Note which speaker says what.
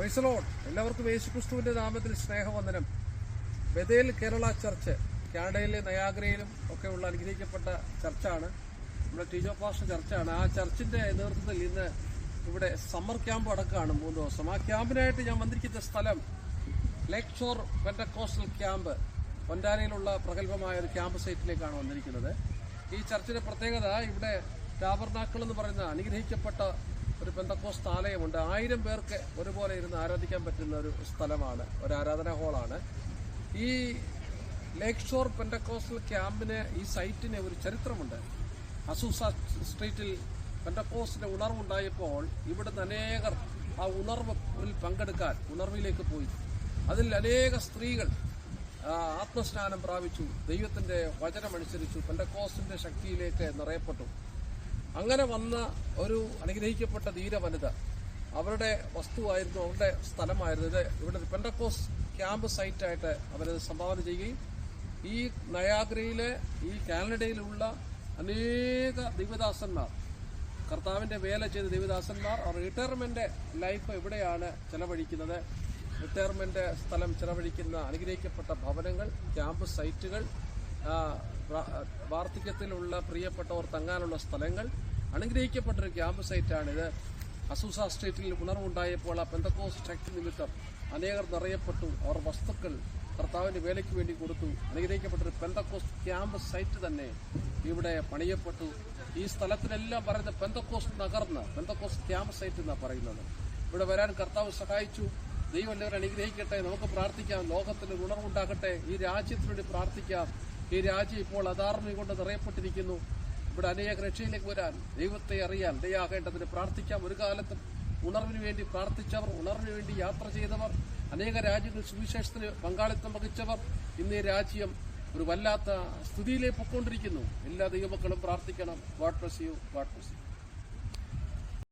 Speaker 1: Praise the Lord. എല്ലാവർക്കും യേശുക്രിസ്തുവിന്റെ നാമത്തിൽ സ്നേഹവന്ദനം. ബഥേൽ കേരള ചർച്ച് കാനഡയിലെ നയാഗ്രയിലും ഒക്കെയുള്ള അനുഗ്രഹിക്കപ്പെട്ട ചർച്ചാണ്. നമ്മുടെ ടീച്ചർ പാസ്റ്റർ ചർച്ചാണ്. ആ ചർച്ചിന്റെ നേതൃത്വത്തിൽ ഇന്ന് ഇവിടെ സമ്മർ ക്യാമ്പ് അടക്കമാണ് 3 ദിവസം. ആ ക്യാമ്പിനായിട്ട് ഞാൻ വന്നിരിക്കുന്ന സ്ഥലം ലേക്ക് ഷോർ പെന്റക്കോസ്റ്റൽ ക്യാമ്പ്, ഒന്റാനയിലുള്ള പ്രഗത്ഭമായ ഒരു ക്യാമ്പ് സൈറ്റിലേക്കാണ് വന്നിരിക്കുന്നത്. ഈ ചർച്ചിന്റെ പ്രത്യേകത, ഇവിടെ ടാബർനാക്കിൾ എന്ന് പറയുന്ന അനുഗ്രഹിക്കപ്പെട്ട ഒരു പെന്തക്കോസ്ത് ആലയമുണ്ട്. 1000 പേർക്ക് ഒരുപോലെ ഇരുന്ന് ആരാധിക്കാൻ പറ്റുന്ന ഒരു സ്ഥലമാണ്, ഒരു ആരാധനാ ഹാളാണ്. ഈ ലേക്ക് ഷോർ പെന്തക്കോസ്റ്റൽ ക്യാമ്പിന്, ഈ സൈറ്റിന് ഒരു ചരിത്രമുണ്ട്. അസൂസ സ്ട്രീറ്റിൽ പെന്തക്കോസ്റ്റിന്റെ ഉണർവുണ്ടായപ്പോൾ ഇവിടുന്ന് അനേകർ ആ ഉണർവിൽ പങ്കെടുക്കാൻ ഉണർവിലേക്ക് പോയി. അതിൽ അനേക സ്ത്രീകൾ ആത്മസ്നാനം പ്രാപിച്ചു, ദൈവത്തിന്റെ വചനമനുസരിച്ചു, പെന്തക്കോസ്റ്റിന്റെ ശക്തിയിലേക്ക് നിറയപ്പെട്ടു. അങ്ങനെ വന്ന ഒരു അനുഗ്രഹിക്കപ്പെട്ട ധീരവനിത, അവരുടെ വസ്തുവായിരുന്നു, അവരുടെ സ്ഥലമായിരുന്നു ഇത്. ഇവിടെ പെന്തക്കോസ്റ്റ് ക്യാമ്പ് സൈറ്റായിട്ട് അവരത് സംഭാവന ചെയ്യുകയും ഈ നയാഗ്രയിലെ, ഈ കാനഡയിലുള്ള അനേക ദൈവദാസന്മാർ, കർത്താവിന്റെ വേല ചെയ്ത ദൈവദാസന്മാർ അവർ റിട്ടയർമെന്റ് ലൈഫ് എവിടെയാണ് ചെലവഴിക്കുന്നത്, റിട്ടയർമെന്റ് സ്ഥലം ചെലവഴിക്കുന്ന അനുഗ്രഹിക്കപ്പെട്ട ഭവനങ്ങൾ, ക്യാമ്പ് സൈറ്റുകൾ, വാർദ്ധക്യത്തിലുള്ള പ്രിയപ്പെട്ടവർ തങ്ങാനുള്ള സ്ഥലങ്ങൾ, അനുഗ്രഹിക്കപ്പെട്ടൊരു ക്യാമ്പ് സൈറ്റാണിത്. അസൂസ സ്ട്രീറ്റിൽ ഉണർവുണ്ടായപ്പോൾ ആ പെന്തക്കോസ്റ്റ് ശക്തി നിമിത്തം അനേകർ നിറയപ്പെട്ടു. അവർ വസ്തുക്കൾ കർത്താവിന്റെ വേലയ്ക്ക് വേണ്ടി കൊടുത്തു. അനുഗ്രഹിക്കപ്പെട്ടൊരു പെന്തക്കോസ്റ്റ് ക്യാമ്പ് സൈറ്റ് തന്നെ ഇവിടെ പണിയപ്പെട്ടു. ഈ സ്ഥലത്തിനെല്ലാം പറയുന്നത് പെന്തക്കോസ്റ്റ് നഗർന്ന്, പെന്തക്കോസ്റ്റ് ക്യാമ്പ് സൈറ്റ് എന്നാണ് പറയുന്നത്. ഇവിടെ വരാൻ കർത്താവ് സഹായിച്ചു. ദൈവം എല്ലാവരും അനുഗ്രഹിക്കട്ടെ. നമുക്ക് പ്രാർത്ഥിക്കാം, ലോകത്തിന് ഉണർവുണ്ടാകട്ടെ. ഈ രാജ്യത്തിന് വേണ്ടി പ്രാർത്ഥിക്കാം. ഈ രാജ്യം ഇപ്പോൾ അധാർമ്മികം കൊണ്ട് നിറയപ്പെട്ടിരിക്കുന്നു. ഇവിടെ അനേക രക്ഷയിലേക്ക് വരാൻ, ദൈവത്തെ അറിയാൻ ദയാകേണ്ടതിന് പ്രാർത്ഥിക്കാം. ഒരു കാലത്തും ഉണർവിന് വേണ്ടി പ്രാർത്ഥിച്ചവർ, ഉണർവിന് വേണ്ടി യാത്ര ചെയ്തവർ, അനേക രാജ്യങ്ങളിൽ സുവിശേഷത്തിന് പങ്കാളിത്തം വഹിച്ചവർ, ഇന്ന് ഈ രാജ്യം ഒരു വല്ലാത്ത സ്ഥിതിയിലേക്ക് പൊയ്ക്കൊണ്ടിരിക്കുന്നു. എല്ലാ ദൈവമക്കളും പ്രാർത്ഥിക്കണം. God bless you. God bless you.